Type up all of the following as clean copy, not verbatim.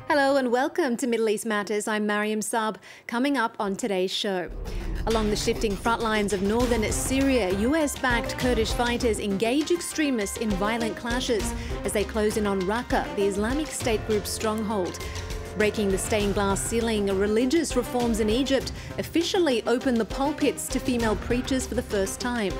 Hello and welcome to Middle East Matters. I'm Mariam Saab. Coming up on today's show. Along the shifting front lines of northern Syria, US-backed Kurdish fighters engage extremists in violent clashes as they close in on Raqqa, the Islamic State group's stronghold. Breaking the stained glass ceiling, religious reforms in Egypt officially open the pulpits to female preachers for the first time.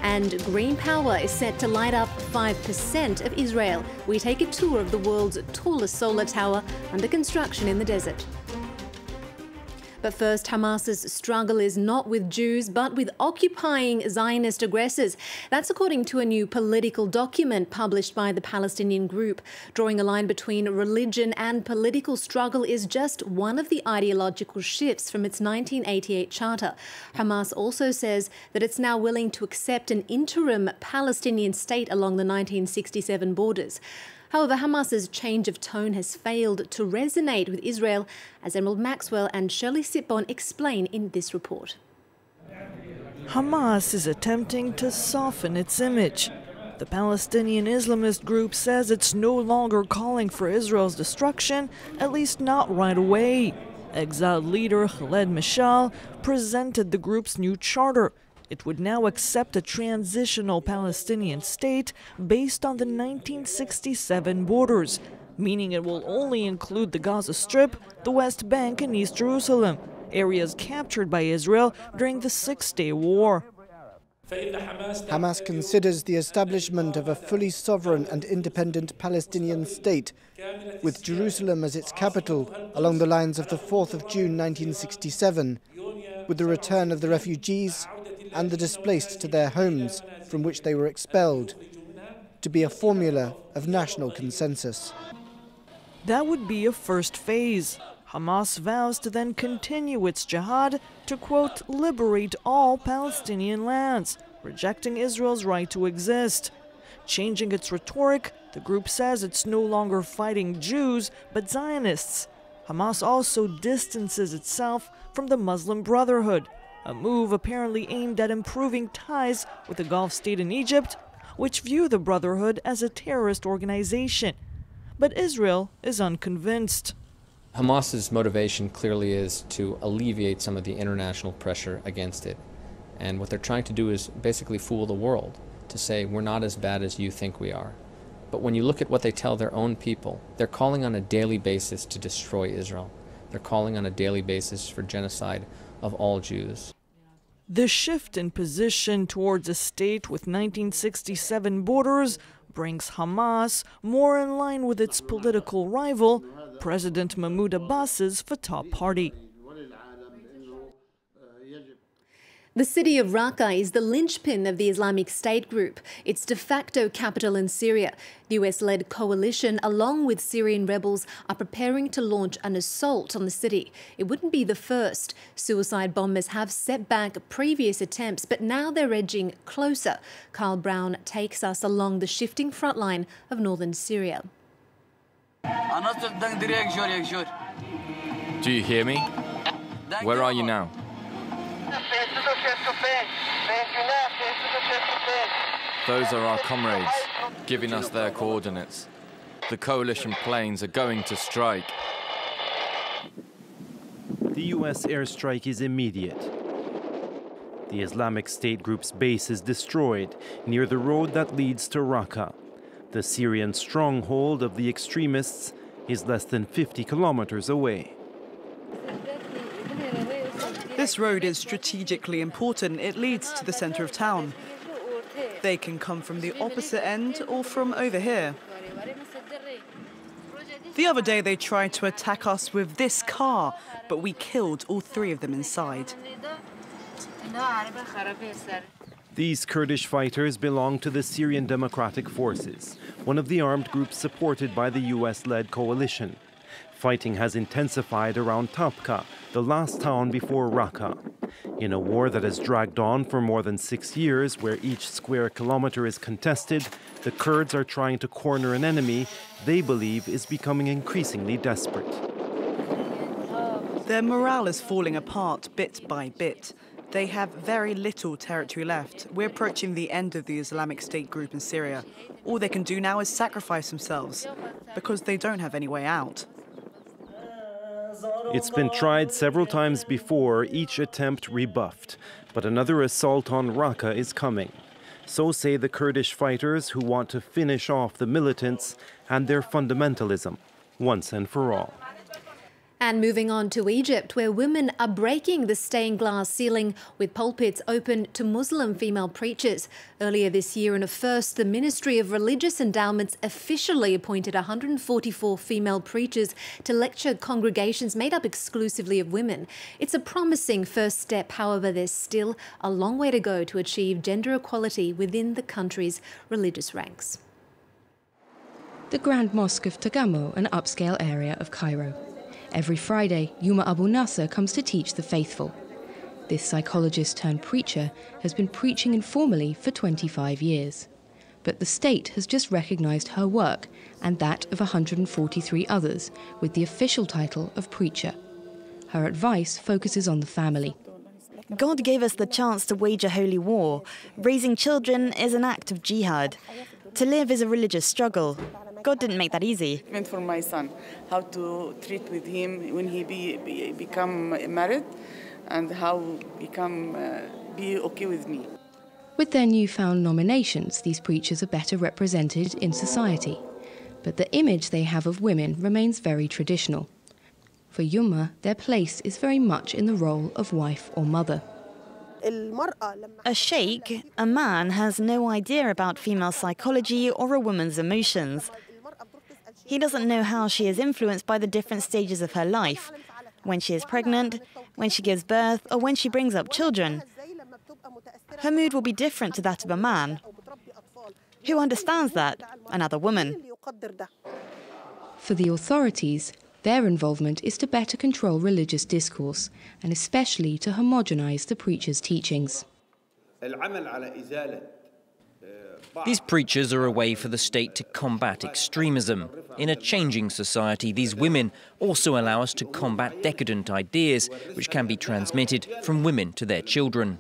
And green power is set to light up 5% of Israel. We take a tour of the world's tallest solar tower under construction in the desert. But first, Hamas's struggle is not with Jews, but with occupying Zionist aggressors. That's according to a new political document published by the Palestinian group. Drawing a line between religion and political struggle is just one of the ideological shifts from its 1988 charter. Hamas also says that it's now willing to accept an interim Palestinian state along the 1967 borders. However, Hamas's change of tone has failed to resonate with Israel, as Emerald Maxwell and Shirley Sitbon explain in this report. Hamas is attempting to soften its image. The Palestinian Islamist group says it's no longer calling for Israel's destruction, at least not right away. Exiled leader Khaled Mashal presented the group's new charter. It would now accept a transitional Palestinian state based on the 1967 borders, meaning it will only include the Gaza Strip, the West Bank and East Jerusalem, areas captured by Israel during the Six-Day War. Hamas considers the establishment of a fully sovereign and independent Palestinian state, with Jerusalem as its capital along the lines of the 4th of June 1967, with the return of the refugees and the displaced to their homes from which they were expelled, to be a formula of national consensus. That would be a first phase. Hamas vows to then continue its jihad to, quote, liberate all Palestinian lands, rejecting Israel's right to exist. Changing its rhetoric, the group says it's no longer fighting Jews, but Zionists. Hamas also distances itself from the Muslim Brotherhood, a move apparently aimed at improving ties with the Gulf state in Egypt, which view the Brotherhood as a terrorist organization. But Israel is unconvinced. Hamas's motivation clearly is to alleviate some of the international pressure against it. And what they're trying to do is basically fool the world, to say we're not as bad as you think we are. But when you look at what they tell their own people, they're calling on a daily basis to destroy Israel. They're calling on a daily basis for genocide of all Jews. The shift in position towards a state with 1967 borders brings Hamas more in line with its political rival, President Mahmoud Abbas's Fattah party. The city of Raqqa is the linchpin of the Islamic State group, its de facto capital in Syria. The US-led coalition, along with Syrian rebels, are preparing to launch an assault on the city. It wouldn't be the first. Suicide bombers have set back previous attempts, but now they're edging closer. Carl Brown takes us along the shifting front line of northern Syria. Do you hear me? Where are you now? Those are our comrades, giving us their coordinates. The coalition planes are going to strike. The US airstrike is immediate. The Islamic State group's base is destroyed near the road that leads to Raqqa. The Syrian stronghold of the extremists is less than 50 kilometers away. This road is strategically important. It leads to the center of town. They can come from the opposite end or from over here. The other day they tried to attack us with this car, but we killed all three of them inside. These Kurdish fighters belong to the Syrian Democratic Forces, one of the armed groups supported by the US-led coalition. Fighting has intensified around Tabqa, the last town before Raqqa. In a war that has dragged on for more than 6 years, where each square kilometer is contested, the Kurds are trying to corner an enemy they believe is becoming increasingly desperate. Their morale is falling apart bit by bit. They have very little territory left. We're approaching the end of the Islamic State group in Syria. All they can do now is sacrifice themselves, because they don't have any way out. It's been tried several times before, each attempt rebuffed. But another assault on Raqqa is coming. So say the Kurdish fighters who want to finish off the militants and their fundamentalism, once and for all. And moving on to Egypt, where women are breaking the stained glass ceiling with pulpits open to Muslim female preachers. Earlier this year, in a first, the Ministry of Religious Endowments officially appointed 144 female preachers to lecture congregations made up exclusively of women. It's a promising first step, however, there's still a long way to go to achieve gender equality within the country's religious ranks. The Grand Mosque of Tagamo, an upscale area of Cairo. Every Friday, Yuma Abu Nasser comes to teach the faithful. This psychologist turned preacher has been preaching informally for 25 years. But the state has just recognised her work and that of 143 others with the official title of preacher. Her advice focuses on the family. God gave us the chance to wage a holy war. Raising children is an act of jihad. To live is a religious struggle. God didn't make that easy. Meant for my son, how to treat with him when he become married, and how be okay with me. With their newfound nominations, these preachers are better represented in society. But the image they have of women remains very traditional. For Yuma, their place is very much in the role of wife or mother. A sheikh, a man, has no idea about female psychology or a woman's emotions. He doesn't know how she is influenced by the different stages of her life, when she is pregnant, when she gives birth, or when she brings up children. Her mood will be different to that of a man. Who understands that? Another woman. For the authorities, their involvement is to better control religious discourse, and especially to homogenize the preacher's teachings. These preachers are a way for the state to combat extremism. In a changing society, these women also allow us to combat decadent ideas, which can be transmitted from women to their children.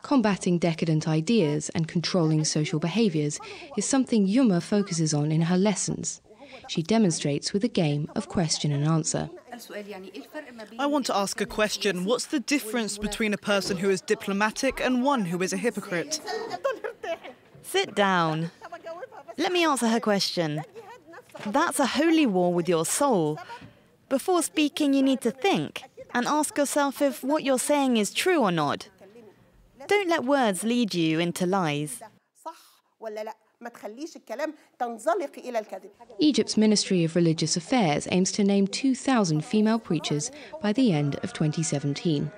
Combating decadent ideas and controlling social behaviours is something Yuma focuses on in her lessons. She demonstrates with a game of question and answer. I want to ask a question. What's the difference between a person who is diplomatic and one who is a hypocrite? Sit down. Let me answer her question. That's a holy war with your soul. Before speaking, you need to think and ask yourself if what you're saying is true or not. Don't let words lead you into lies. Egypt's Ministry of Religious Affairs aims to name 2,000 female preachers by the end of 2017.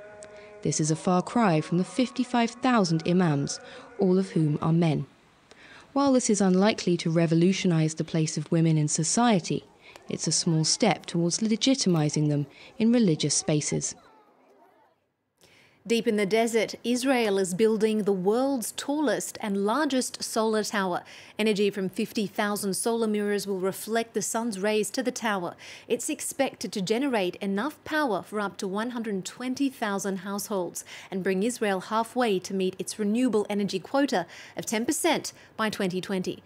This is a far cry from the 55,000 imams, all of whom are men. While this is unlikely to revolutionize the place of women in society, it's a small step towards legitimizing them in religious spaces. Deep in the desert, Israel is building the world's tallest and largest solar tower. Energy from 50,000 solar mirrors will reflect the sun's rays to the tower. It's expected to generate enough power for up to 120,000 households and bring Israel halfway to meet its renewable energy quota of 10% by 2020.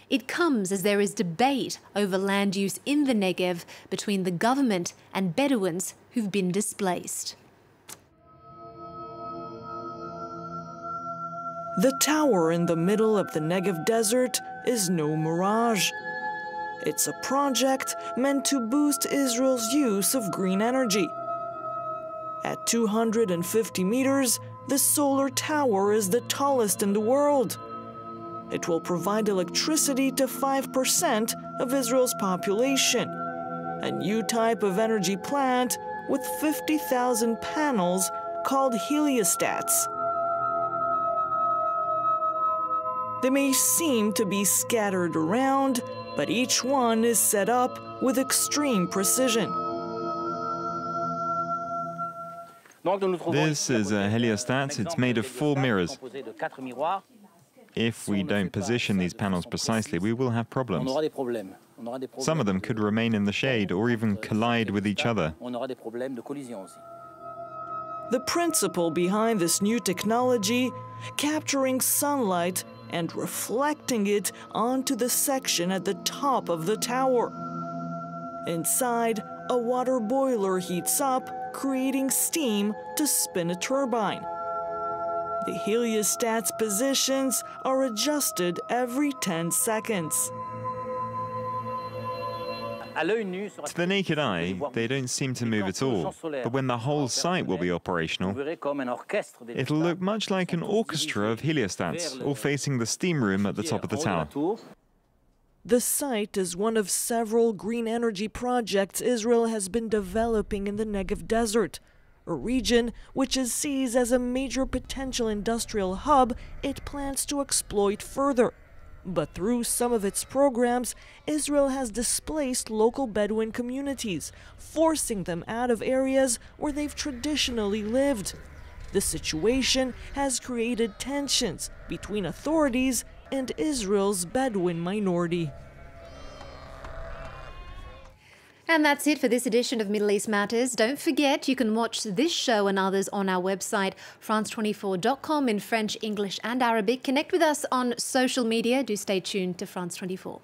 It comes as there is debate over land use in the Negev between the government and Bedouins who've been displaced. The tower in the middle of the Negev desert is no mirage. It's a project meant to boost Israel's use of green energy. At 250 meters, the solar tower is the tallest in the world. It will provide electricity to 5% of Israel's population, a new type of energy plant with 50,000 panels called heliostats. They may seem to be scattered around, but each one is set up with extreme precision. This is a heliostat. It's made of 4 mirrors. If we don't position these panels precisely, we will have problems. Some of them could remain in the shade or even collide with each other. The principle behind this new technology, capturing sunlight and reflecting it onto the section at the top of the tower. Inside, a water boiler heats up, creating steam to spin a turbine. The heliostats positions are adjusted every 10 seconds. To the naked eye, they don't seem to move at all, but when the whole site will be operational, it'll look much like an orchestra of heliostats, all facing the steam room at the top of the tower. The site is one of several green energy projects Israel has been developing in the Negev desert, a region which is seized as a major potential industrial hub it plans to exploit further. But through some of its programs, Israel has displaced local Bedouin communities, forcing them out of areas where they've traditionally lived. The situation has created tensions between authorities and Israel's Bedouin minority. And that's it for this edition of Middle East Matters. Don't forget, you can watch this show and others on our website, France24.com, in French, English and Arabic. Connect with us on social media. Do stay tuned to France 24.